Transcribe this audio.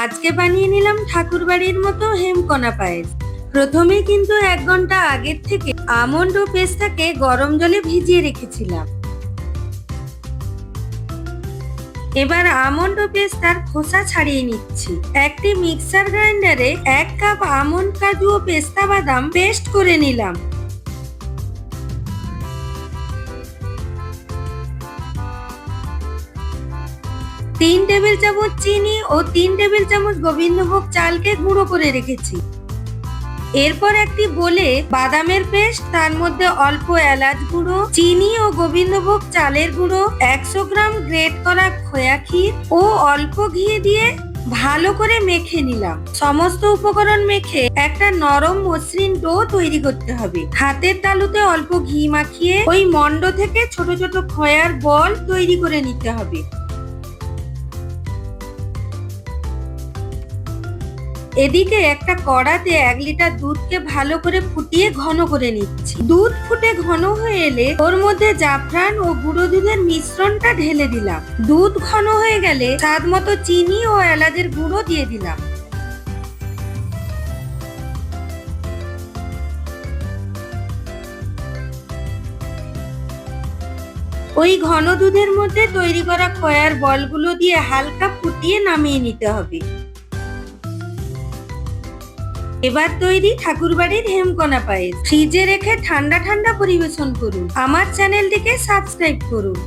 আজকে বানিয়ে নিলাম ঠাকুরবাড়ির মতো হেমকণা পায়েস। প্রথমে কিন্তু 1 ঘন্টা আগের থেকে আমন্ড ও পেস্তাকে গরম জলে ভিজিয়ে রেখেছিলাম। এবার আমন্ড ও পেস্তার খোসা ছাড়িয়ে নিচ্ছি। একটি মিক্সার গ্রাইন্ডারে 1 কাপ আমন্ড, কাজু ও পেস্তা বাদাম পেস্ট করে নিলাম। তিন টেবিল চামচ চিনি ও 3 টেবিল চামচ গোবিন্দভোগ চালকে গুঁড়ো করে রেখেছি। এরপর একটি বোলে বাদামের পেস্ট, তার মধ্যে অল্প এলাচ গুঁড়ো, চিনি ও গোবিন্দভোগ চালের গুঁড়ো, 100 গ্রাম গ্রেট করা খোয়া ক্ষীর ও অল্প ঘি দিয়ে ভালো করে মেখে নিলাম। সমস্ত উপকরণ মেখে একটা নরম মসৃণ ডো তৈরি করতে হবে। হাতের তালুতে অল্প ঘি মাখিয়ে ওই মন্ড থেকে ছোট ছোট খোয়ার বল তৈরি করে নিতে হবে। এদিকে একটা কড়াতে 1 লিটার দুধকে ভালো করে ফুটিয়ে ঘন করে নিচ্ছি। দুধ ফুটে ঘন হয়ে এলে ওর মধ্যে জাফরান ও গুঁড়ো দুধের মিশ্রণটা ঢেলে দিলাম। দুধ ঘন হয়ে গেলে স্বাদ মতো চিনি ও এলাচের গুঁড়ো দিয়ে দিলাম। ওই ঘন দুধের মধ্যে তৈরি করা খোয়ার বলগুলো দিয়ে হালকা ফুটিয়ে নামিয়ে নিতে হবে। এবার তৈরি ঠাকুরবাড়ির হেমকণা পায়েস। ফ্রিজে রেখে ঠান্ডা ঠান্ডা পরিবেশন করুন। আমার চ্যানেলটিকে সাবস্ক্রাইব করুন।